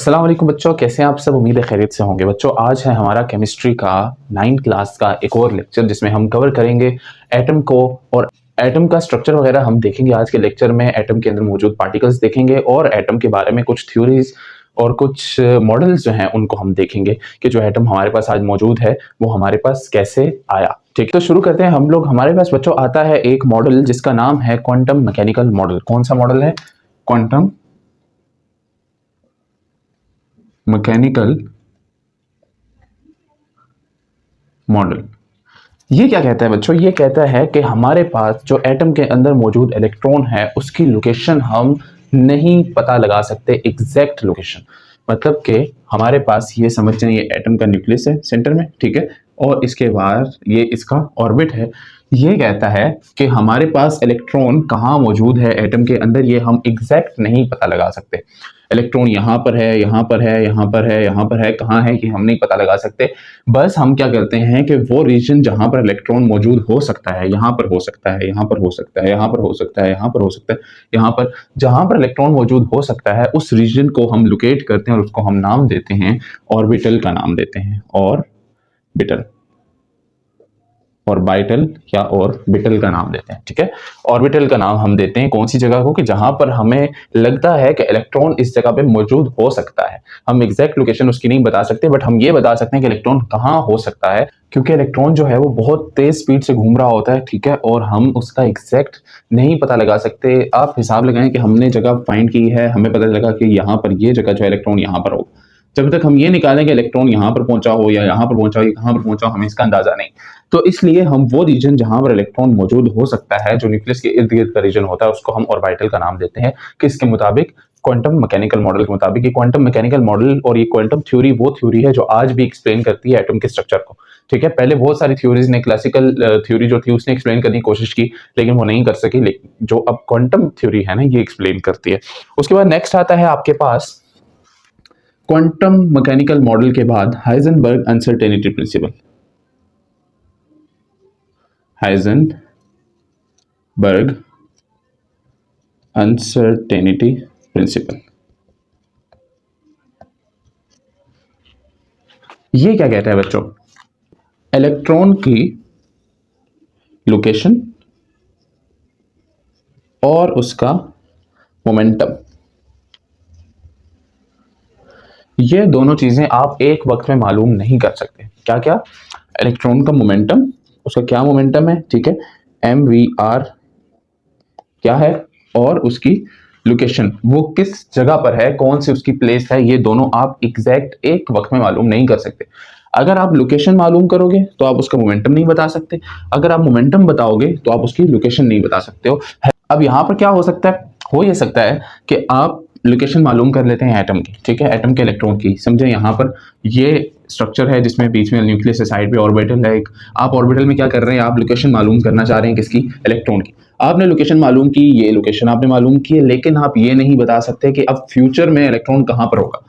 अस्सलाम वालेकुम बच्चों, कैसे हैं आप सब। उम्मीद है खैरियत से होंगे। बच्चों आज है हमारा केमिस्ट्री का 9th क्लास का एक और लेक्चर जिसमें हम कवर करेंगे एटम को और एटम का स्ट्रक्चर वगैरह हम देखेंगे। आज के लेक्चर में एटम के अंदर मौजूद पार्टिकल्स देखेंगे और एटम के बारे में कुछ थ्योरीज और कुछ मॉडल्स जो हैं उनको हम देखेंगे कि जो एटम हमारे पास आज मौजूद है वो हमारे पास कैसे आया। ठीक, तो शुरू करते हैं हम लोग। हमारे पास बच्चों आता है एक मॉडल जिसका नाम है क्वांटम मैकेनिकल मॉडल। कौन सा मॉडल है? Quantum mechanical model. ये क्या कहता है बच्चों? ये कहता है कि हमारे पास जो एटम के अंदर मौजूद इलेक्ट्रॉन है उसकी लोकेशन हम नहीं पता लगा सकते, एग्जैक्ट लोकेशन। मतलब कि हमारे पास ये समझ जाए ये एटम का न्यूक्लियस है सेंटर में, ठीक है, और इसके बाद ये इसका ऑर्बिट है। ये कहता है कि हमारे पास इलेक्ट्रॉन कहाँ मौजूद है एटम के अंदर, ये हम एग्जैक्ट नहीं पता लगा सकते। इलेक्ट्रॉन यहाँ पर है, यहाँ पर है, यहाँ पर है, यहाँ पर है, कहाँ है कि हम नहीं पता लगा सकते। बस हम क्या करते हैं कि वो रीजन जहां पर इलेक्ट्रॉन मौजूद हो सकता है, यहाँ पर हो सकता है, यहाँ पर हो सकता है, यहाँ पर हो सकता है, यहाँ पर हो सकता है, यहाँ पर जहां पर इलेक्ट्रॉन मौजूद हो सकता है उस रीजन को हम लोकेट करते हैं और उसको हम नाम देते हैं, ऑर्बिटल का नाम देते हैं। ऑर्बिटल और बाइटल या ऑर्बिटल का नाम देते हैं। ठीक है, ऑर्बिटल का नाम हम देते हैं कौन सी जगह को कि जहां पर हमें लगता है कि इलेक्ट्रॉन इस जगह पे मौजूद हो सकता है। हम एग्जैक्ट लोकेशन उसकी नहीं बता सकते, बट हम ये बता सकते हैं कि इलेक्ट्रॉन कहाँ हो सकता है, क्योंकि इलेक्ट्रॉन जो है वो बहुत तेज स्पीड से घूम रहा होता है। ठीक है, और हम उसका एग्जैक्ट नहीं पता लगा सकते। आप हिसाब लगाएं कि हमने जगह फाइंड की है, हमें पता लगा कि यहाँ पर ये जगह जो है इलेक्ट्रॉन यहाँ पर होगा। जब तक हम ये निकालें कि इलेक्ट्रॉन यहाँ पर पहुंचा हो या यहाँ पर पहुंचा हो या कहाँ पर पहुंचा हो, हमें इसका अंदाजा नहीं। तो इसलिए हम वो रीजन जहां पर इलेक्ट्रॉन मौजूद हो सकता है, जो न्यूक्लियस के इर्द गिर्द का रीजन होता है, उसको हम ऑर्बिटल का नाम देते हैं। किसके मुताबिक? क्वांटम मैकेनिकल मॉडल के मुताबिक। ये क्वांटम मैकेनिकल मॉडल और ये क्वांटम थ्योरी वो थ्योरी है जो आज भी एक्सप्लेन करती है एटम के स्ट्रक्चर को। ठीक है, पहले बहुत सारी थ्योरीज ने, क्लासिकल थ्योरी जो थी उसने एक्सप्लेन करने की कोशिश की लेकिन वो नहीं कर सकी, लेकिन जो अब क्वांटम थ्योरी है ना ये एक्सप्लेन करती है। उसके बाद नेक्स्ट आता है आपके पास क्वांटम मैकेनिकल मॉडल के बाद Heisenberg uncertainty principle. Heisenberg uncertainty principle. ये क्या कहता है बच्चों? इलेक्ट्रॉन की लोकेशन और उसका मोमेंटम, ये दोनों चीजें आप एक वक्त में मालूम नहीं कर सकते। क्या क्या? इलेक्ट्रॉन का मोमेंटम, उसका क्या मोमेंटम है, ठीक है, mvr क्या है, और उसकी लोकेशन, वो किस जगह पर है, कौन सी उसकी प्लेस है, ये दोनों आप एग्जैक्ट एक वक्त में मालूम नहीं कर सकते। अगर आप लोकेशन मालूम करोगे तो आप उसका मोमेंटम नहीं बता सकते, अगर आप मोमेंटम बताओगे तो आप उसकी लोकेशन नहीं बता सकते हो। अब यहाँ पर क्या हो सकता है? हो ये सकता है कि आप लोकेशन मालूम कर लेते हैं एटम की, ठीक है, एटम के इलेक्ट्रॉन की। समझे, यहाँ पर ये स्ट्रक्चर है जिसमें बीच में न्यूक्लियस है, साइड पे ऑर्बिटल है एक। आप ऑर्बिटल में क्या कर रहे हैं? आप लोकेशन मालूम करना चाह रहे हैं किसकी? इलेक्ट्रॉन की। आपने लोकेशन मालूम की, ये लोकेशन आपने मालूम की है, लेकिन आप ये नहीं बता सकते कि अब फ्यूचर में इलेक्ट्रॉन कहाँ पर होगा।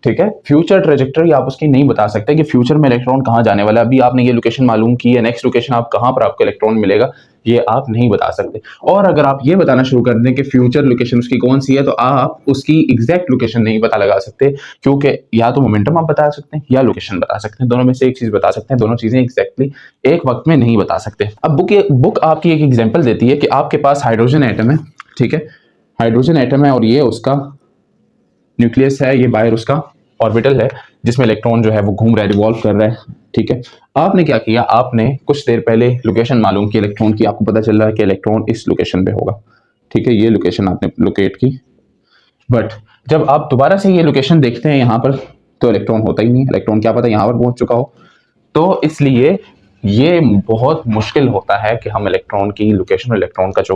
ठीक है, फ्यूचर ट्रेजेक्टरी आप उसकी नहीं बता सकते कि फ्यूचर में इलेक्ट्रॉन कहाँ जाने वाला है। अभी आपने ये लोकेशन मालूम की है, नेक्स्ट लोकेशन आप कहाँ पर आपको इलेक्ट्रॉन मिलेगा ये आप नहीं बता सकते। और अगर आप ये बताना शुरू कर दें कि फ्यूचर लोकेशन उसकी कौन सी है, तो आप उसकी एग्जैक्ट लोकेशन नहीं पता लगा सकते, क्योंकि या तो मोमेंटम आप बता सकते हैं या लोकेशन बता सकते हैं, दोनों में से एक चीज बता सकते हैं। दोनों चीजें एग्जैक्टली एक वक्त में नहीं बता सकते। अब बुक आपकी एक एग्जाम्पल देती है कि आपके पास हाइड्रोजन एटम है, ठीक है, हाइड्रोजन एटम है और ये उसका न्यूक्लियस है, ये बाहर उसका ऑर्बिटल है जिसमें इलेक्ट्रॉन जो है वो घूम रहा है, रिवॉल्व कर रहा है। ठीक है, आपने क्या किया? आपने कुछ देर पहले लोकेशन मालूम की इलेक्ट्रॉन की, आपको पता चल रहा है कि इलेक्ट्रॉन इस लोकेशन पे होगा। ठीक है, ये लोकेशन आपने लोकेट की, बट जब आप दोबारा से ये लोकेशन देखते हैं यहाँ पर तो इलेक्ट्रॉन होता ही नहीं। इलेक्ट्रॉन क्या पता यहाँ पर पहुंच चुका हो। तो इसलिए ये बहुत मुश्किल होता है कि हम इलेक्ट्रॉन की लोकेशन और इलेक्ट्रॉन का जो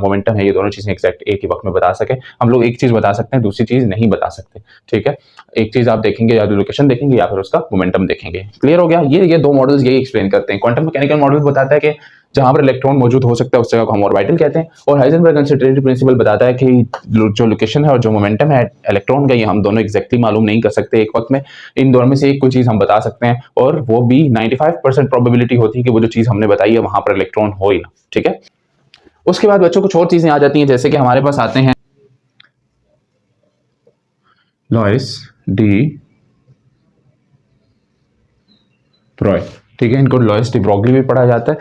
मोमेंटम है, ये दोनों चीजें एग्जैक्ट एक ही वक्त में बता सके। हम लोग एक चीज बता सकते हैं, दूसरी चीज नहीं बता सकते। ठीक है, एक चीज आप देखेंगे या तो लोकेशन देखेंगे या फिर उसका मोमेंटम देखेंगे। क्लियर हो गया? ये दो मॉडल्स यही एक्सप्लेन करते हैं। क्वांटम मैकेनिकल मॉडल बताता है कि जहां पर इलेक्ट्रॉन मौजूद हो सकता है उस जगह को हम ऑर्बिटल कहते हैं, और हाइजेनबर्ग अनसर्टेनिटी प्रिंसिपल बताता है कि जो लोकेशन है और जो मोमेंटम है इलेक्ट्रॉन का, ये हम दोनों एग्जैक्टली मालूम नहीं कर सकते एक वक्त में। इन दोनों में से एक कोई चीज हम बता सकते हैं, और वो भी 95% प्रोबेबिलिटी होती है कि वो जो चीज हमने बताई है वहां पर इलेक्ट्रॉन हो ही ना। ठीक है, उसके बाद बच्चों कुछ और चीजें आ जाती हैं, जैसे कि हमारे पास आते हैं लॉइस डी ब्रॉय, ठीक है, इनको लॉइस डी ब्रोगली भी पढ़ा जाता है।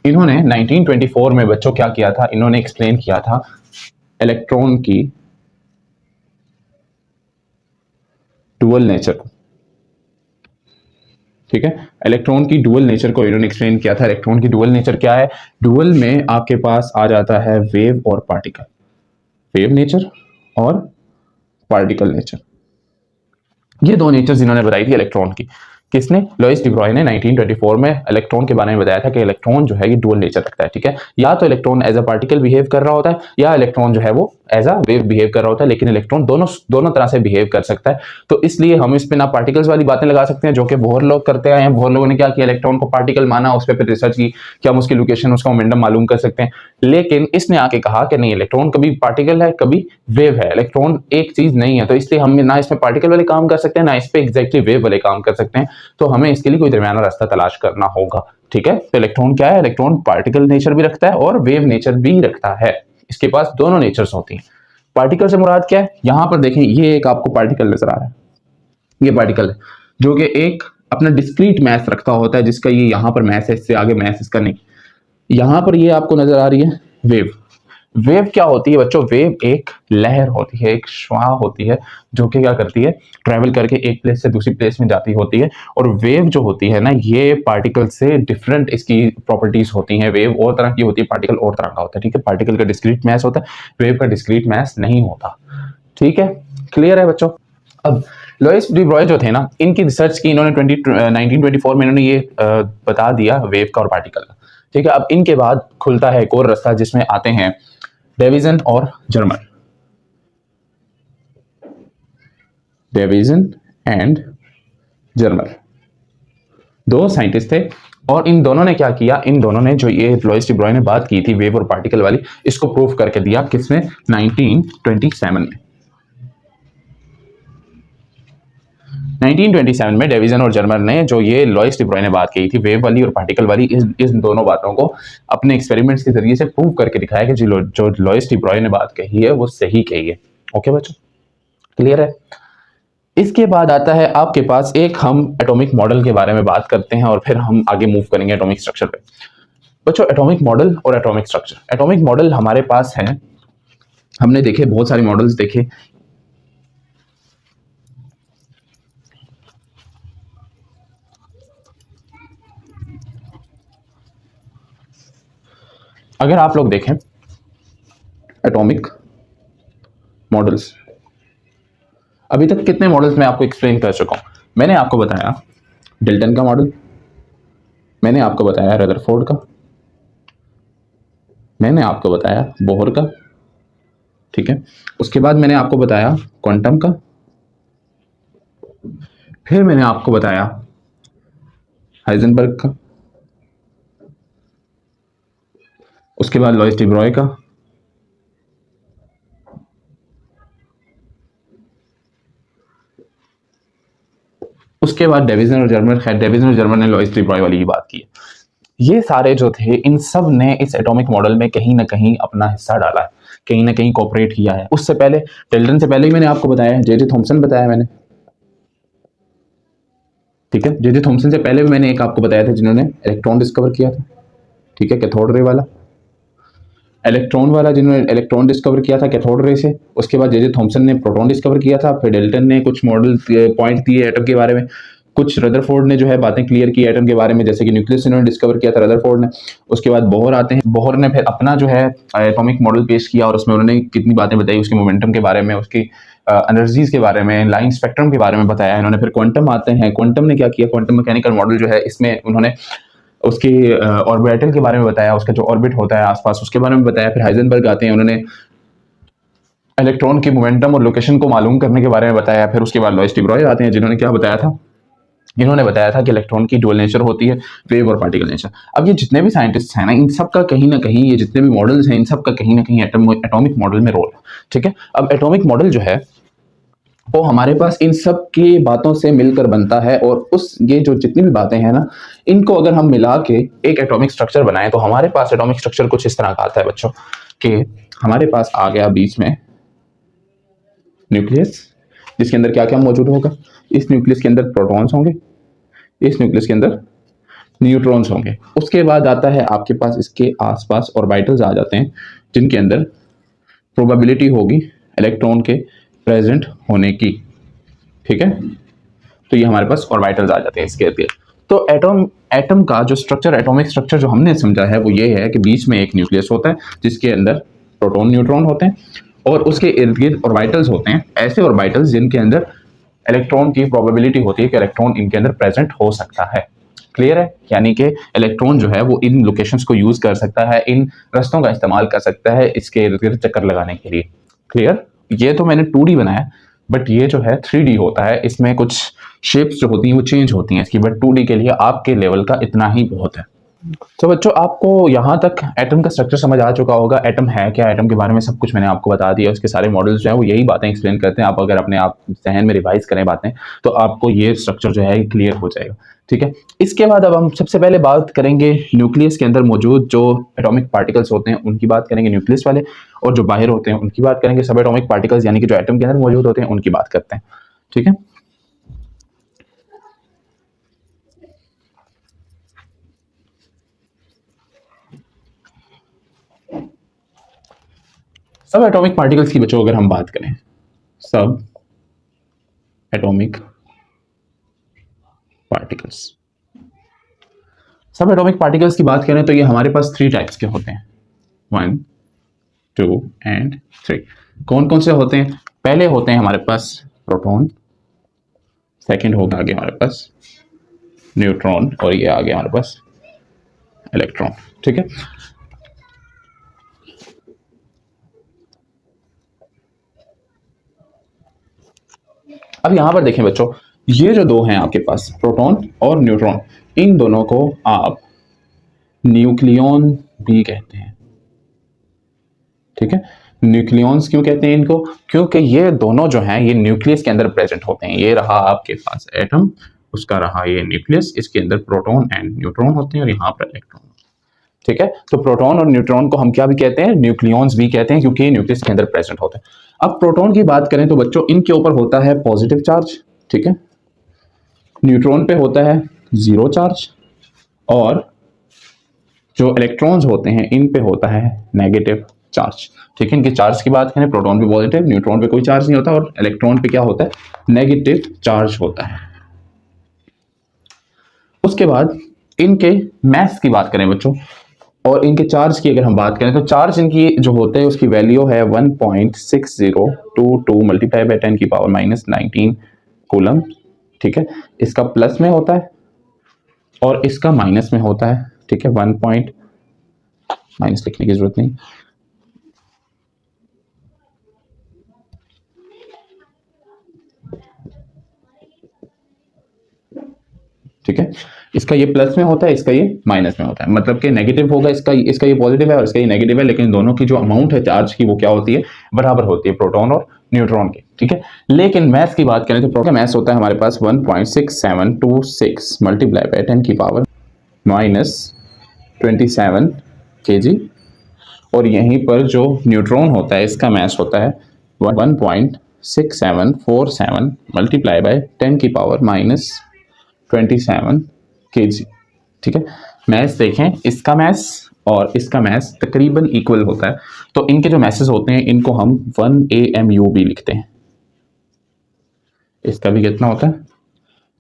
इन्होंने 1924 में बच्चों क्या किया था, इन्होंने एक्सप्लेन किया था इलेक्ट्रॉन की डुअल नेचर को, ठीक है, इलेक्ट्रॉन की डुअल नेचर को इन्होंने एक्सप्लेन किया था। इलेक्ट्रॉन की डुअल नेचर क्या है, डुअल में आपके पास आ जाता है वेव और पार्टिकल, वेव नेचर और पार्टिकल नेचर, ये दो नेचर्स इन्होंने बताई थी इलेक्ट्रॉन की। किसने, लॉइस डी ब्रॉय ने 1924 में इलेक्ट्रॉन के बारे में बताया था कि इलेक्ट्रॉन जो है ये डुअल नेचर रखता है, ठीक है, या तो electron as a particle behave कर रहा होता है या इलेक्ट्रॉन जो है वो एज अ वेव बिहेव कर रहा होता है, लेकिन इलेक्ट्रॉन दोनों तरह से बिहेव कर सकता है। तो इसलिए हम इस पे ना पार्टिकल्स वाली बातें लगा सकते हैं जो कि बोहर लोग करते हैं। बोहर लोगों ने क्या किया, इलेक्ट्रॉन को पार्टिकल माना, उस पर फिर रिसर्च की कि हम उसकी लोकेशन, उसका मोमेंटम मालूम कर सकते हैं, लेकिन इसने आके कहा कि नहीं, इलेक्ट्रॉन कभी पार्टिकल है कभी वेव है, इलेक्ट्रॉन एक चीज नहीं है, तो इसलिए हम ना इसमें पार्टिकल वाले काम कर सकते हैं ना इस पे एग्जैक्टली वेव वाले काम कर सकते हैं, तो हमें इसके लिए कोई दरमियाना रास्ता तलाश करना होगा, ठीक है। तो इलेक्ट्रॉन क्या है, इलेक्ट्रॉन पार्टिकल नेचर भी रखता है और वेव नेचर भी रखता है, इसके पास दोनों नेचर्स होती हैं। पार्टिकल से मुराद क्या है, यहां पर देखें, ये एक आपको पार्टिकल नजर आ रहा है, ये पार्टिकल है जो कि एक अपना डिस्क्रीट मैस रखता होता है, जिसका ये यहां पर मैस है, इससे आगे मैस इसका नहीं। यहां पर ये आपको नजर आ रही है वेव। वेव क्या होती है बच्चों, वेव एक लहर होती है, एक श्वाह होती है जो कि क्या करती है, ट्रैवल करके एक प्लेस से दूसरी प्लेस में जाती होती है। और वेव जो होती है ना, ये पार्टिकल से डिफरेंट इसकी प्रॉपर्टीज होती हैं। वेव और तरह की होती है, पार्टिकल और तरह का होता है, ठीक है। पार्टिकल का डिस्क्रीट मैस होता है, वेव का डिस्क्रीट मैस नहीं होता, ठीक है, क्लियर है बच्चों। अब लॉइस डी ब्रॉय जो थे ना, इनकी रिसर्च की इन्होंने 1924 में इन्होंने ये बता दिया वेव का और पार्टिकल का, ठीक है। अब इनके बाद खुलता है एक और रास्ता जिसमें आते हैं डेविसन और जर्मर, डेविसन एंड जर्मर, दो साइंटिस्ट थे। और इन दोनों ने क्या किया, इन दोनों ने जो ये लॉइस डी ब्रॉय ने बात की थी वेव और पार्टिकल वाली, इसको प्रूव करके दिया किसमें, 1927 में। 1927 में डेविसन और जर्मर ने जो ये लॉइस डी ब्रॉय ने बात की थी वेव वाली और पार्टिकल वाली, इस दोनों बातों को अपने एक्सपेरिमेंट्स के जरिए से प्रूव करके दिखाया कि जो लॉइस डी ब्रॉय ने बात कही है वो सही कही है। ओके बच्चों, क्लियर है। इसके बाद आता है आपके पास एक, हम एटॉमिक मॉडल के बारे में बात करते हैं और फिर हम आगे मूव करेंगे एटॉमिक स्ट्रक्चर पे। बच्चों, एटॉमिक मॉडल और एटॉमिक स्ट्रक्चर, एटॉमिक मॉडल हमारे पास है, हमने देखे बहुत सारे मॉडल्स देखे। अगर आप लोग देखें एटॉमिक मॉडल्स, अभी तक कितने मॉडल्स मैं आपको एक्सप्लेन कर चुका हूं। मैंने आपको बताया डिल्टन का मॉडल, मैंने आपको बताया रदरफोर्ड का, मैंने आपको बताया बोहर का, ठीक है। उसके बाद मैंने आपको बताया क्वांटम का, फिर मैंने आपको बताया हाइजेनबर्ग का, उसके बाद लॉइस डी ब्रॉय का, उसके बाद डेविसन और जर्मर। खैर, डेविसन और जर्मर ने लॉइस डी ब्रॉय वाली ही बात की है। ये सारे जो थे, इन सब ने इस एटॉमिक मॉडल में कहीं ना कहीं अपना हिस्सा डाला है, कहीं ना कहीं कोऑपरेट किया है। उससे पहले, डिल्टन से पहले ही मैंने आपको बताया, जे थॉमसन बताया मैंने, ठीक है। जे थॉमसन से पहले भी मैंने एक आपको बताया था जिन्होंने इलेक्ट्रॉन डिस्कवर किया था, ठीक है, कैथोड रे वाला, इलेक्ट्रॉन वाला जिन्होंने इलेक्ट्रॉन डिस्कवर किया था कैथोड रे से। उसके बाद जे थॉमसन ने प्रोटॉन डिस्कवर किया था, फिर डिल्टन ने कुछ मॉडल पॉइंट दिए एटम के बारे में, कुछ रदरफोर्ड ने जो है बातें क्लियर की एटम के बारे में, जैसे कि न्यूक्लियस इन्होंने डिस्कवर किया था रदरफोर्ड ने। उसके बाद बोहर आते हैं, बोहर ने फिर अपना जो है एटॉमिक मॉडल पेश किया और उसमें उन्होंने कितनी बातें बताई, उसके मोमेंटम के बारे में, उसकी एनर्जीज के बारे में, लाइन स्पेक्ट्रम के बारे में बताया इन्होंने। फिर क्वांटम आते हैं, क्वांटम ने क्या किया, क्वांटम मैकेनिकल मॉडल जो है इसमें उन्होंने उसकी ऑर्बिटल के बारे में बताया, उसका जो ऑर्बिट होता है आसपास उसके बारे में बताया। फिर हाइजेनबर्ग आते हैं, उन्होंने इलेक्ट्रॉन की मोमेंटम और लोकेशन को मालूम करने के बारे में बताया। फिर उसके बाद लॉइस डी ब्रॉय आते हैं, जिन्होंने क्या बताया था, इन्होंने बताया था कि इलेक्ट्रॉन की डुअल नेचर होती है, वेव और पार्टिकल नेचर। अब ये जितने भी साइंटिस्ट हैं ना, इन सब का कहीं ना कहीं, ये जितने भी मॉडल्स हैं, इन सब का कहीं ना कहीं एटॉमिक मॉडल में रोल है, ठीक है। अब एटॉमिक मॉडल जो है वो हमारे पास इन सब की बातों से मिलकर बनता है, और उस ये जो जितनी भी बातें हैं ना, इनको अगर हम मिला के एक एटॉमिक स्ट्रक्चर बनाएं तो हमारे पास एटॉमिक स्ट्रक्चर कुछ इस तरह का आता है बच्चों, कि हमारे पास आ गया बीच में न्यूक्लियस, जिसके अंदर क्या क्या मौजूद होगा, इस न्यूक्लियस के अंदर प्रोटॉन्स होंगे, इस न्यूक्लियस के अंदर न्यूट्रॉन्स होंगे। उसके बाद आता है आपके पास इसके आसपास ऑर्बिटल्स आ जाते हैं, जिनके अंदर प्रोबेबिलिटी होगी इलेक्ट्रॉन के प्रेजेंट होने की, ठीक है। तो ये हमारे पास ऑर्बिटल्स आ जाते हैं इसके इर्द। तो एटम का जो स्ट्रक्चर, एटॉमिक स्ट्रक्चर जो हमने समझा है वो ये है कि बीच में एक न्यूक्लियस होता है जिसके अंदर प्रोटॉन न्यूट्रॉन होते हैं और उसके इर्द गिर्द ऑर्बिटल्स होते हैं, ऐसे ऑर्बिटल्स जिनके अंदर इलेक्ट्रॉन की प्रोबेबिलिटी होती है कि इलेक्ट्रॉन इनके अंदर प्रेजेंट हो सकता है। क्लियर है, यानी कि इलेक्ट्रॉन जो है वो इन लोकेशंस को यूज कर सकता है, इन रास्तों का इस्तेमाल कर सकता है इसके इर्द गिर्द चक्कर लगाने के लिए। क्लियर, ये तो मैंने 2D बनाया, बट ये जो है 3D होता है, इसमें कुछ शेप्स जो होती हैं वो चेंज होती हैं इसकी, बट 2D के लिए आपके लेवल का इतना ही बहुत है। तो बच्चों आपको यहाँ तक एटम का स्ट्रक्चर समझ आ चुका होगा, एटम है क्या, एटम के बारे में सब कुछ मैंने आपको बता दिया, उसके सारे मॉडल्स जो है वो यही बातें एक्सप्लेन करते हैं। आप अगर अपने आप जहन में रिवाइज करें बातें तो आपको ये स्ट्रक्चर जो है क्लियर हो जाएगा, ठीक है। इसके बाद अब हम सबसे पहले बात करेंगे न्यूक्लियस के अंदर मौजूद जो एटॉमिक पार्टिकल्स होते हैं उनकी बात करेंगे, न्यूक्लियस वाले, और जो बाहर होते हैं उनकी बात करेंगे, सब एटॉमिक पार्टिकल्स यानी कि जो एटम के अंदर मौजूद होते हैं उनकी बात करते हैं, ठीक है। सब एटॉमिक पार्टिकल्स की बच्चों अगर हम बात करें, सब एटॉमिक पार्टिकल्स, सब एटॉमिक पार्टिकल्स की बात करें तो ये हमारे पास 3 टाइप्स के होते हैं, 1, 2 एंड 3। कौन कौन से होते हैं? पहले होते हैं हमारे पास प्रोटॉन, सेकंड होगा आगे हमारे पास न्यूट्रॉन, और ये आगे हमारे पास इलेक्ट्रॉन, ठीक है। अब यहां पर देखें बच्चों, ये जो दो हैं आपके पास प्रोटॉन और न्यूट्रॉन, इन दोनों को आप न्यूक्लियॉन भी कहते हैं, ठीक है। न्यूक्लियॉन्स क्यों कहते हैं इनको? क्योंकि ये दोनों जो हैं ये न्यूक्लियस के अंदर प्रेजेंट होते हैं। ये रहा आपके पास एटम, उसका रहा ये न्यूक्लियस, इसके अंदर प्रोटॉन एंड न्यूट्रॉन होते हैं और यहाँ पर इलेक्ट्रॉन, ठीक है। तो प्रोटॉन और न्यूट्रॉन को हम क्या भी कहते हैं? न्यूक्लियॉन्स भी कहते हैं, क्योंकि न्यूक्लियस के अंदर प्रेजेंट होते हैं। अब प्रोटॉन की बात करें तो बच्चों इनके ऊपर होता है पॉजिटिव चार्ज, ठीक है। न्यूट्रॉन पे होता है 0 चार्ज, और जो इलेक्ट्रॉन्स होते हैं इन पे होता है नेगेटिव चार्ज, ठीक है। इनके चार्ज की बात करें, प्रोटॉन पे पॉजिटिव, न्यूट्रॉन पे कोई चार्ज नहीं होता, और इलेक्ट्रॉन पे क्या होता है? नेगेटिव चार्ज होता है। उसके बाद इनके मैस की बात करें बच्चों, और इनके चार्ज की अगर हम बात करें तो चार्ज इनकी जो होते हैं उसकी वैल्यू है 1.6022 मल्टीप्लाई बाय 10 की पावर -19 कूलम, ठीक है। इसका प्लस में होता है और इसका माइनस में होता है, ठीक है। माइनस लिखने की जरूरत नहीं, ठीक है। इसका ये प्लस में होता है, इसका ये माइनस में होता है, मतलब कि नेगेटिव होगा इसका ये पॉजिटिव है और इसका ये नेगेटिव है, लेकिन दोनों की जो अमाउंट है चार्ज की वो क्या होती है? बराबर होती है, प्रोटॉन और न्यूट्रॉन की, ठीक है। लेकिन मैथ की बात करें तो प्रोटॉन मैथ होता है हमारे पास 1.6726 मल्टीप्लाई बाय 10 की पावर -27 kg, और यहीं पर जो न्यूट्रॉन होता है इसका मैथ होता है 1.6747 मल्टीप्लाई बाय 10 की पावर -27 kg, ठीक है। मैथ्स देखें, इसका मैथ्स और इसका मैथ्स तकरीबन इक्वल होता है, तो इनके जो मैथ्स होते हैं इनको हम 1 AMU भी लिखते हैं। इसका भी कितना होता है?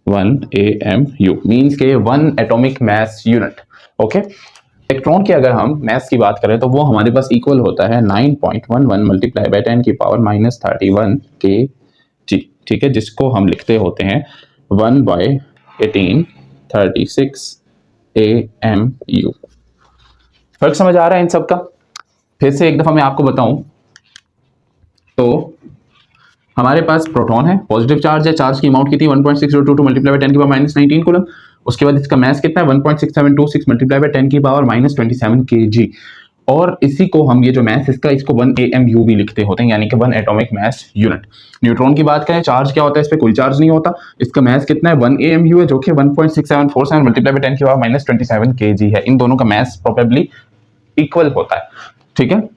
1 AMU मीन्स के 1 atomic mass unit, okay. Electron की अगर हम मैथ्स की बात करें तो वो हमारे पास इक्वल होता है 9.11 मल्टीप्लाई बाय 10 की पावर -31 kg, ठीक है, जिसको हम लिखते होते हैं 1/1836 AMU। फर्क समझ आ रहा है इन सब का? फिर से एक दफा मैं आपको बताऊं तो हमारे पास प्रोटॉन है, पॉजिटिव चार्ज है, चार्ज की अमाउंट कितनी 1.6022 मल्टीप्लाई बाय 10 की पावर -19 कूलम। उसके बाद इसका मास कितना है 1.6726 मल्टीप्लाई बाय 10 की पावर -27 kg, और इसी को हम ये जो मास इसको 1 AMU भी लिखते होते हैं, यानी कि 1 एटॉमिक मास यूनिट। न्यूट्रॉन की बात करें, चार्ज क्या होता है? इस पर कोई चार्ज नहीं होता, इसका मास कितना है 1 AMU है, जो कि 1.6747 मल्टीप्लाई बाय 10 की पावर -27 kg है। इन दोनों का मास प्रोबेबली इक्वल होता है, ठीक है।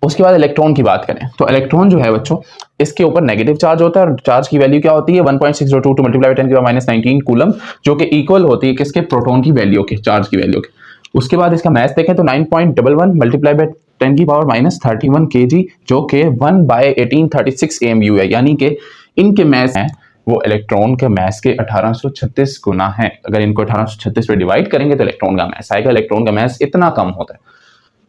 उसके बाद इलेक्ट्रॉन की बात करें तो इलेक्ट्रॉन जो है बच्चों, इसके ऊपर नेगेटिव चार्ज होता है और चार्ज की वैल्यू क्या होती है 1.602 टू मल्टीप्लाई 10⁻⁹ कूलम, जो कि इक्वल होती है किसके, प्रोटॉन की वैल्यू के, चार्ज की वैल्यू के। उसके बाद इसका मैथ देखें तो 9.11 मल्टीप्लाई बाय 10⁻31 kg, जो कि 1/1836 AMU है, यानी कि इनके मैथ हैं वो इलेक्ट्रॉन के मैथ के 1836 गुना है। अगर इनको 1836 पे डिवाइड करेंगे तो इलेक्ट्रॉन का मैथ आएगा। इलेक्ट्रॉन का मैथ इतना कम होता है,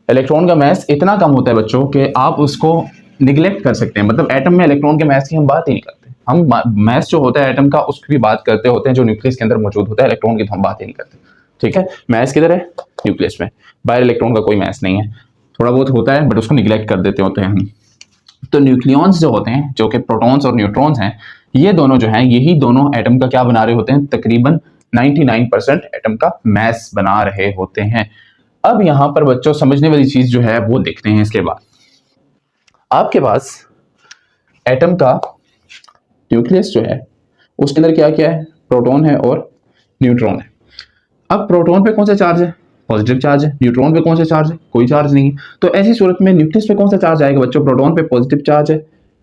इलेक्ट्रॉन का मैथ इतना कम होता है बच्चों कि आप उसको निगलेक्ट कर सकते हैं। मतलब एटम में इलेक्ट्रॉन के मैथ की हम बात ही नहीं करते, हम मैथ जो होता है एटम का उसकी भी बात करते होते हैं जो न्यूक्लियस के अंदर मौजूद होता है, इलेक्ट्रॉन की तो हम बात ही नहीं करते। ठीक है, मैथ किधर है, न्यूक्लियस में, बाहर इलेक्ट्रॉन का कोई मैथ नहीं है, थोड़ा बहुत होता है बट उसको निगलेक्ट कर देते होते हैं हम। तो न्यूक्लियॉन्स जो होते हैं, जो कि प्रोटॉन्स और न्यूट्रॉन्स हैं, ये दोनों जो हैं, यही दोनों एटम का क्या बना रहे होते हैं, तकरीबन 99% एटम का मैस बना रहे होते हैं। अब यहां पर बच्चों समझने वाली चीज जो है वो देखते हैं। इसके बाद आपके पास एटम का न्यूक्लियस जो है उसके अंदर क्या क्या है, प्रोटॉन है और न्यूट्रॉन है। अब प्रोटॉन पे कौन सा चार्ज है, पॉजिटिव चार्ज है। न्यूट्रॉन पे कौन सा चार्ज है, कोई चार्ज नहीं है। तो ऐसी सूरत में न्यूक्लियस पे कौन सा चार्ज आएगा बच्चों, प्रोटॉन पे पॉजिटिव चार्ज है,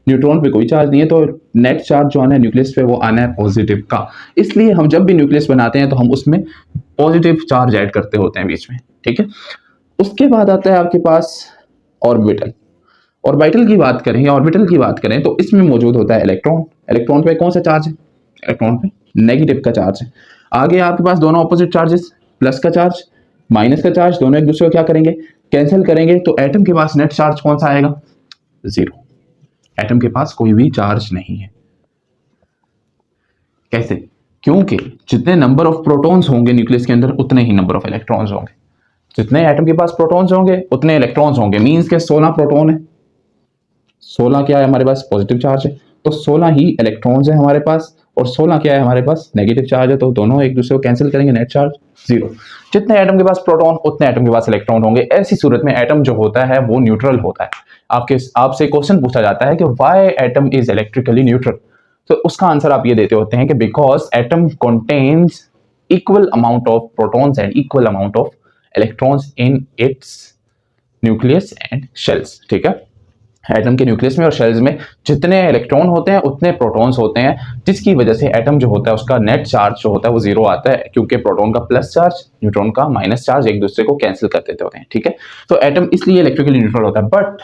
न्यूट्रॉन पे कोई चार्ज नहीं है, तो नेट चार्ज जो आना है न्यूक्लियस पे वो आना है पॉजिटिव का। इसलिए हम जब भी न्यूक्लियस बनाते हैं तो हम उसमें पॉजिटिव चार्ज ऐड करते होते हैं बीच में। ठीक है, उसके बाद आता है आपके पास ऑर्बिटल। ऑर्बिटल की बात करें या ऑर्बिटल की बात करें तो इसमें मौजूद होता है इलेक्ट्रॉन। इलेक्ट्रॉन पे कौन सा चार्ज है, इलेक्ट्रॉन पे नेगेटिव का चार्ज है। आगे आपके पास दोनों ऑपोजिट चार्जेस, प्लस का चार्ज माइनस का चार्ज, दोनों एक दूसरे को क्या करेंगे, कैंसिल करेंगे। तो एटम के पास नेट चार्ज कौन सा आएगा, जीरो। एटम के पास कोई भी चार्ज नहीं है। कैसे, क्योंकि जितने नंबर ऑफ प्रोटॉन्स होंगे न्यूक्लियस के अंदर उतने ही नंबर ऑफ इलेक्ट्रॉन्स होंगे। जितने एटम के पास प्रोटॉन्स होंगे उतने इलेक्ट्रॉन्स होंगे। मींस के 16 प्रोटॉन है, 16 क्या है हमारे पास, पॉजिटिव चार्ज है, तो 16 ही इलेक्ट्रॉन्स है हमारे पास, और 16 क्या है हमारे पास, नेगेटिव चार्ज है। तो दोनों एक दूसरे को कैंसिल करेंगे, नेट चार्ज जीरो। जितने एटम के पास प्रोटॉन उतने एटम के पास इलेक्ट्रॉन होंगे। ऐसी सूरत में एटम जो होता है वो न्यूट्रल होता है। आपसे क्वेश्चन पूछा जाता है कि why atom is electrically neutral, तो उसका आंसर आप ये देते होते हैं कि because atom contains equal amount of protons and equal amount of electrons in its nucleus and shells. ठीक है, एटम के न्यूक्लियस में और शेल्स में जितने इलेक्ट्रॉन होते हैं उतने प्रोटॉन्स होते हैं, जिसकी वजह से एटम जो होता है उसका नेट चार्ज जो होता है वो जीरो आता है, क्योंकि प्रोटॉन का प्लस चार्ज न्यूट्रॉन का माइनस चार्ज एक दूसरे को कैंसिल कर देते होते हैं। ठीक है, तो एटम इसलिए इलेक्ट्रिकली न्यूट्रल होता है। बट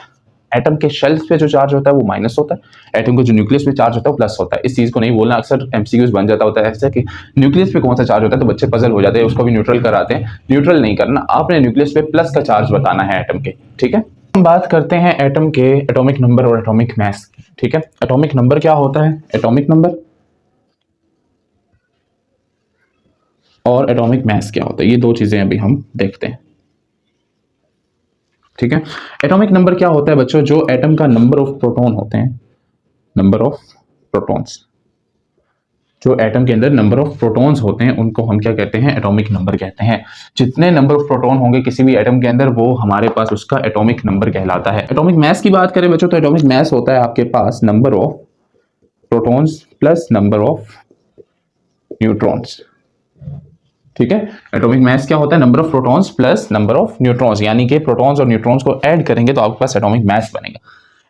एटम के शेल्स पे जो चार्ज होता है वो माइनस होता है, एटम के जो न्यूक्लियस पे चार्ज होता है वो प्लस होता है। इस चीज को नहीं बोलना, अक्सर एमसीक्यूज बन जाता होता है ऐसे कि न्यूक्लियस पे कौन सा चार्ज होता है, तो बच्चे पजल हो जाते हैं, उसको भी न्यूट्रल कराते हैं। न्यूट्रल नहीं करना, आपने न्यूक्लियस पे प्लस का चार्ज बताना है एटम के। ठीक है, हम बात करते हैं एटम के एटॉमिक नंबर और एटॉमिक मास की। ठीक है, एटॉमिक नंबर क्या होता है, एटॉमिक नंबर और एटॉमिक मास क्या होता है, ये दो चीजें अभी हम देखते हैं। ठीक है, एटॉमिक नंबर क्या होता है बच्चों, जो एटम का नंबर ऑफ प्रोटॉन होते हैं, नंबर ऑफ प्रोटॉन्स, जो एटम के अंदर नंबर ऑफ प्रोटॉन्स होते हैं उनको हम क्या कहते हैं, एटॉमिक नंबर कहते हैं। जितने नंबर ऑफ प्रोटॉन होंगे किसी भी एटम के अंदर वो हमारे पास उसका एटॉमिक नंबर कहलाता है। एटॉमिक मास की बात करें बच्चों तो एटॉमिक मास होता है आपके पास number of protons plus number of neutrons. ठीक है, एटॉमिक मास क्या होता है, number of protons plus number of neutrons, यानी कि प्रोटॉन्स और न्यूट्रॉन्स को ऐड करेंगे तो आपके पास एटॉमिक मास बनेगा।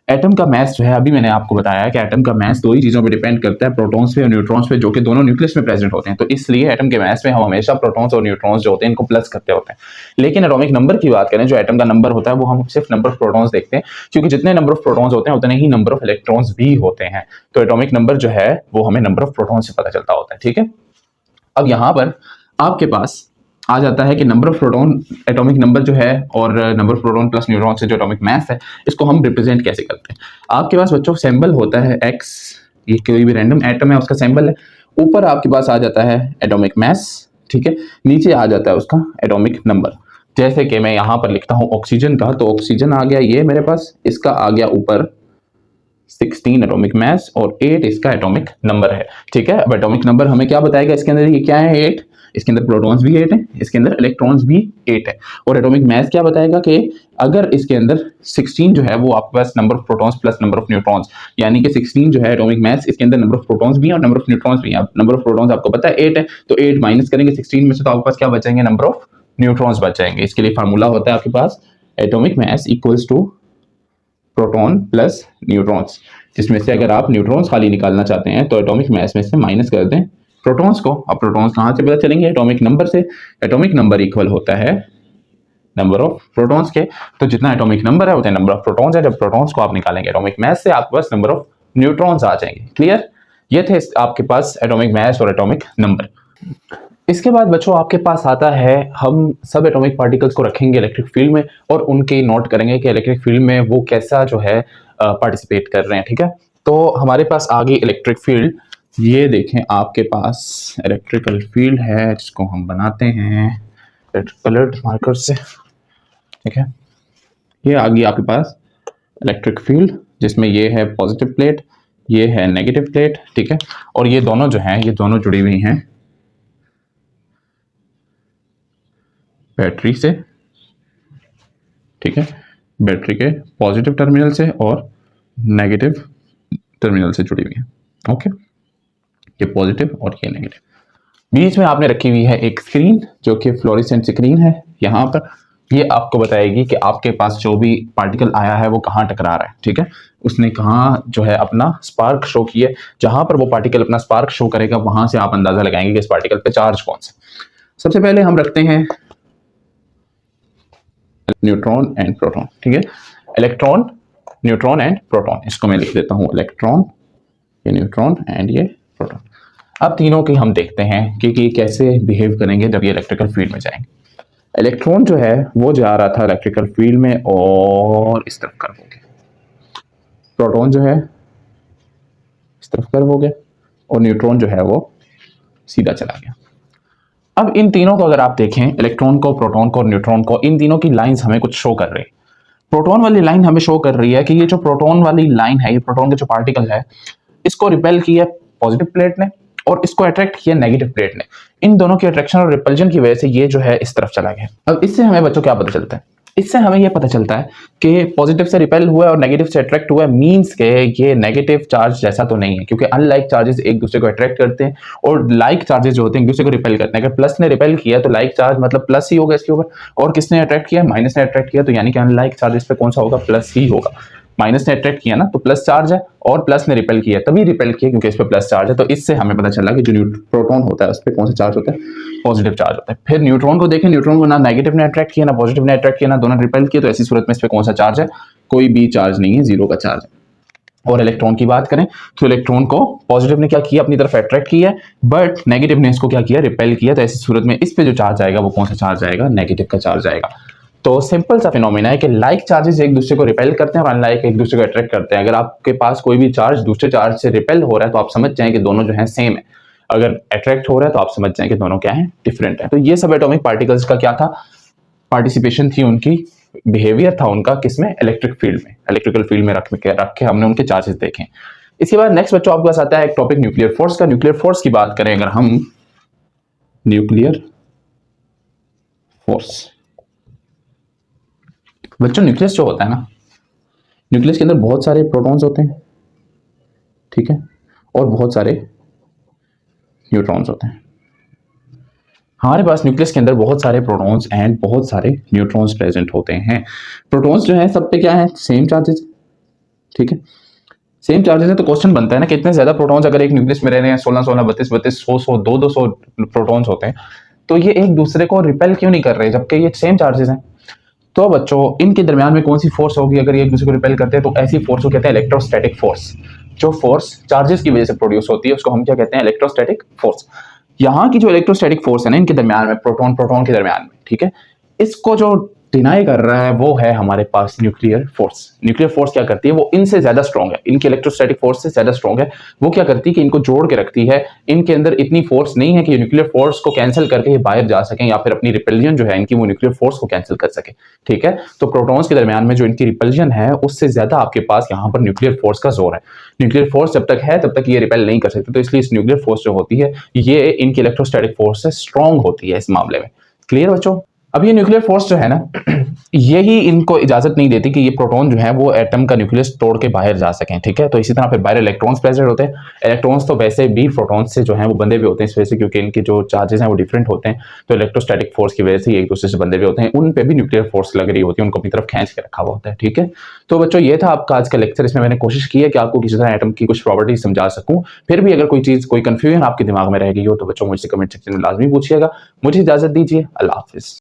एटम का मास जो है, अभी मैंने आपको बताया कि एटम का मास दो ही चीजों पे डिपेंड करता है, प्रोटॉन्स पे और न्यूट्रॉन्स पे, जो कि दोनों न्यूक्लियस में प्रेजेंट होते हैं। तो इसलिए एटम के मास में हम हमेशा प्रोटॉन्स और न्यूट्रॉन्स जो होते हैं इनको प्लस करते होते हैं। लेकिन एटॉमिक नंबर की बात करें, जो एटम का नंबर होता है वो हम सिर्फ नंबर ऑफ प्रोटॉन्स देखते हैं, क्योंकि जितने नंबर ऑफ प्रोटॉन्स होते हैं उतने ही नंबर ऑफ इलेक्ट्रॉन्स भी होते हैं। तो एटॉमिक नंबर जो है वो हमें नंबर ऑफ प्रोटॉन्स से पता चलता होता है। ठीक है, अब यहां पर आपके पास आ जाता है कि number of proton, atomic number जो है और number of proton plus neutron से जो एटॉमिक मास है इसको हम रिप्रेजेंट कैसे करते हैं। आपके पास बच्चों सिंबल होता है x, ये कोई भी रैंडम एटम है उसका सिंबल है। ऊपर आपके पास आ जाता है एटॉमिक मास, ठीक है, नीचे आ जाता है उसका एटॉमिक नंबर। जैसे कि मैं यहाँ पर लिखता हूँ ऑक्सीजन का, तो ऑक्सीजन आ गया ये मेरे पास, इसका आ गया ऊपर 16 एटॉमिक मास और 8 इसका एटॉमिक नंबर है। ठीक है, अब एटॉमिक नंबर हमें क्या बताएगा, इसके अंदर ये क्या है, 8, इसके अंदर प्रोटॉन्स भी 8 है, इसके अंदर इलेक्ट्रॉन्स भी 8 है। और एटॉमिक मास क्या बताएगा कि अगर इसके अंदर 16 जो है वो आपके पास number of protons plus number of neutrons, यानी कि 16 जो है एटॉमिक मास, इसके अंदर नंबर ऑफ प्रोटॉन्स भी है और नंबर ऑफ न्यूट्रॉन्स भी है। अब नंबर ऑफ प्रोटॉन्स आपको पता है 8 है, तो 8 माइनस करेंगे 16 में से तो आपके पास क्या बचेंगे, नंबर ऑफ न्यूट्रॉन्स बच जाएंगे। इसके लिए फार्मूला होता है आपके पास atomic mass equals to proton plus neutrons, जिसमें से अगर आप न्यूट्रॉन्स खाली निकालना चाहते हैं तो एटॉमिक मास में से माइनस कर दें प्रोटॉन्स को। अब प्रोटॉन्स कहाँ से पता चलेंगे? एटॉमिक नंबर से। एटॉमिक नंबर इक्वल होता है नंबर ऑफ प्रोटॉन्स के, तो जितना एटॉमिक नंबर है उतने नंबर ऑफ प्रोटॉन्स है। जब प्रोटॉन्स को आप निकालेंगे एटॉमिक मास से, आपके पास नंबर ऑफ न्यूट्रॉन्स आ जाएंगे। क्लियर? ये थे आपके पास एटॉमिक मास और एटॉमिक नंबर। इसके बाद बच्चों आपके पास आता है, हम सब एटॉमिक पार्टिकल्स को रखेंगे इलेक्ट्रिक फील्ड में और उनके नोट करेंगे कि इलेक्ट्रिक फील्ड में वो कैसा जो है पार्टिसिपेट कर रहे हैं। ठीक है, तो हमारे पास आ गई इलेक्ट्रिक फील्ड। ये देखें आपके पास इलेक्ट्रिकल फील्ड है जिसको हम बनाते हैं कलर्ड मार्कर से। ठीक है, ये आ गई आपके पास इलेक्ट्रिक फील्ड जिसमें ये है पॉजिटिव प्लेट, ये है नेगेटिव प्लेट। ठीक है, और ये दोनों जो हैं ये दोनों जुड़ी हुई हैं बैटरी से। ठीक है, बैटरी के पॉजिटिव टर्मिनल से और नेगेटिव टर्मिनल से जुड़ी हुई है। ओके, ये पॉजिटिव और ये नेगेटिव। बीच में आपने रखी हुई है एक स्क्रीन जो कि फ्लोरेसेंट स्क्रीन है। यहाँ पर ये आपको बताएगी कि आपके पास जो भी पार्टिकल आया है वो कहाँ टकरा रहा है। ठीक है, उसने कहाँ जो है अपना स्पार्क शो किया। जहां पर वो पार्टिकल अपना स्पार्क शो करेगा वहां से आप अंदाजा लगाएंगे कि इस पार्टिकल पे चार्ज कौन सा। सबसे पहले हम रखते हैं न्यूट्रॉन एंड प्रोटॉन। ठीक है, इलेक्ट्रॉन, न्यूट्रॉन एंड प्रोटॉन, इसको मैं लिख देता हूं इलेक्ट्रॉन, ये न्यूट्रॉन एंड ये प्रोटॉन। अब तीनों की हम देखते हैं कि ये कैसे बिहेव करेंगे जब ये इलेक्ट्रिकल फील्ड में जाएंगे। इलेक्ट्रॉन जो है वो जा रहा था इलेक्ट्रिकल फील्ड में और इस तरफ कर्व हो गया। प्रोटॉन जो है इस तरफ कर्व हो गया और न्यूट्रॉन जो है वो सीधा चला गया। अब इन तीनों को अगर आप देखें, इलेक्ट्रॉन को, प्रोटॉन को और न्यूट्रॉन को, इन तीनों की लाइंस हमें कुछ शो कर रही है। प्रोटॉन वाली लाइन हमें शो कर रही है कि ये जो प्रोटॉन वाली लाइन है, ये प्रोटॉन के जो पार्टिकल है, इसको रिपेल किया पॉजिटिव प्लेट ने और इसको अट्रैक्ट किया नेगेटिव प्लेट ने। इन दोनों के अट्रैक्शन और रिपल्जन की वजह से ये जो है इस तरफ चला गया। अब इससे हमें बच्चों क्या पता चलता है? इससे हमें यह पता चलता है कि पॉजिटिव से रिपेल हुआ और नेगेटिव से अट्रैक्ट हुआ, मींस के ये नेगेटिव चार्ज जैसा तो नहीं है, क्योंकि अनलाइक चार्जेस एक दूसरे को अट्रैक्ट करते हैं और लाइक चार्जेस जो होते हैं एक दूसरे को रिपेल करते हैं। अगर प्लस ने रिपेल किया तो लाइक चार्ज मतलब प्लस ही होगा इसके ऊपर, और किसने अट्रैक्ट किया? माइनस ने अट्रैक्ट किया, तो यानी कि अनलाइक चार्जेस पे कौन सा होगा? प्लस ही होगा। माइनस ने अट्रैक्ट किया ना तो प्लस चार्ज है, और प्लस ने रिपेल किया तभी रिपेल किया क्योंकि इस पे प्लस चार्ज है। तो इससे हमें पता चला कि जो प्रोटॉन होता है उस पर कौन सा चार्ज होता है? पॉजिटिव चार्ज होता है। फिर न्यूट्रॉन को देखें, न्यूट्रॉन को ना नेगेटिव ने अट्रैक्ट किया ना पॉजिटिव ने अट्रैक्ट किया, ना दोनों रिपेल किया, तो ऐसी सूरत में इस पे कौन सा चार्ज है? कोई भी चार्ज नहीं है, जीरो का चार्ज है। और इलेक्ट्रॉन की बात करें तो इलेक्ट्रॉन को पॉजिटिव ने क्या किया? अपनी तरफ अट्रैक्ट किया, बट नेगेटिव ने इसको क्या किया? रिपेल किया। तो ऐसी सूरत में इस पे जो चार्ज आएगा वो कौन सा चार्ज आएगा? नेगेटिव का चार्ज आएगा। तो सिंपल सा फिनोमेना है कि लाइक चार्जेस एक दूसरे को रिपेल करते हैं और अनलाइक एक दूसरे को अट्रैक्ट करते हैं। अगर आपके पास कोई भी चार्ज दूसरे चार्ज से रिपेल हो रहा है तो आप समझ जाएं कि दोनों जो है सेम है। अगर अट्रैक्ट हो रहा है तो आप समझ जाएं कि दोनों क्या है? डिफरेंट है। तो ये सब एटॉमिक पार्टिकल्स का क्या था? पार्टिसिपेशन थी उनकी, बिहेवियर था उनका, किसमें? इलेक्ट्रिक फील्ड में। इलेक्ट्रिकल फील्ड में रख के हमने उनके चार्जेस देखे। इसके बाद नेक्स्ट बच्चों आपके पास आता है एक टॉपिक न्यूक्लियर फोर्स का। न्यूक्लियर फोर्स की बात करें अगर हम, न्यूक्लियर फोर्स बच्चों, न्यूक्लियस जो होता है ना, न्यूक्लियस के अंदर बहुत सारे प्रोटॉन्स होते हैं, ठीक है, और बहुत सारे न्यूट्रॉन्स होते हैं। हमारे पास न्यूक्लियस के अंदर बहुत सारे प्रोटॉन्स एंड बहुत सारे न्यूट्रॉन्स प्रेजेंट होते हैं। प्रोटॉन्स जो है सब पे क्या है? सेम चार्जेस, ठीक है, सेम चार्जेस है। तो क्वेश्चन बनता है ना, कितने ज्यादा प्रोटॉन्स अगर एक न्यूक्लियस में रह रहे हैं, 16 16 32 32 100 100 200 प्रोटॉन्स होते हैं, तो ये एक दूसरे को रिपेल क्यों नहीं कर रहे जबकि ये सेम चार्जेस हैं? तो बच्चों इनके दरमियान में कौन सी फोर्स होगी अगर ये एक दूसरे को रिपेल करते हैं? तो ऐसी फोर्स को कहते हैं इलेक्ट्रोस्टैटिक फोर्स। जो फोर्स चार्जेस की वजह से प्रोड्यूस होती है उसको हम क्या कहते हैं? Electrostatic force. यहाँ की जो इलेक्ट्रोस्टैटिक फोर्स है ना इनके दरमियान में, प्रोटॉन प्रोटॉन के दरमियान में, ठीक है, इसको जो डिनाई कर रहा है वो है हमारे पास न्यूक्लियर फोर्स। न्यूक्लियर फोर्स क्या करती है? वो इनसे ज्यादा स्ट्रॉन्ग है, इनकी इलेक्ट्रोस्टैटिक फोर्स से ज्यादा स्ट्रॉन्ग है। वो क्या करती है कि इनको जोड़ के रखती है। इनके अंदर इतनी फोर्स नहीं है कि न्यूक्लियर फोर्स को कैंसिल करके ये बाहर जा सकें या फिर अपनी रिपल्जन जो है इनकी वो न्यूक्लियर फोर्स को कैंसिल कर सके, ठीक है। तो प्रोटॉन्स के दरमियान में जो इनकी रिपल्जन है उससे ज्यादा आपके पास यहाँ पर न्यूक्लियर फोर्स का जोर है। न्यूक्लियर फोर्स जब तक है तब तक ये रिपेल नहीं कर सकते, तो इसलिए इस न्यूक्लियर फोर्स जो होती है ये इनकी इलेक्ट्रोस्टैटिक फोर्स से स्ट्रॉन्ग होती है इस मामले में। क्लियर बच्चों? अब ये न्यूक्लियर फोर्स जो है ना यही इनको इजाजत नहीं देती कि ये प्रोटॉन जो है वो एटम का न्यूक्लियस तोड़ के बाहर जा सकें, ठीक है। तो इसी तरह फिर बाहर इलेक्ट्रॉन्स प्रेजेंट होते हैं। इलेक्ट्रॉन्स तो वैसे भी प्रोटॉन्स से जो है वो बंधे हुए होते हैं इस वजह से, क्योंकि इनके जो चार्जेस हैं वो डिफरेंट होते हैं, तो इलेक्ट्रोस्टैटिक फोर्स की वजह से एक दूसरे से बंधे हुए होते हैं, उन पे भी न्यूक्लियर फोर्स लग रही होती है, उनको अपनी तरफ खींच के रखा हुआ होता है, ठीक है। तो बच्चों ये था आपका आज का लेक्चर। इसमें मैंने कोशिश की है कि आपको किसी तरह एटम की कुछ प्रॉपर्टी समझा सकूं। फिर भी अगर कोई चीज, कोई कंफ्यूजन आपके दिमाग में रह गई हो तो बच्चों मुझसे कमेंट सेक्शन में लाजमी पूछिएगा। मुझे इजाजत दीजिए, अल्लाह हाफिज।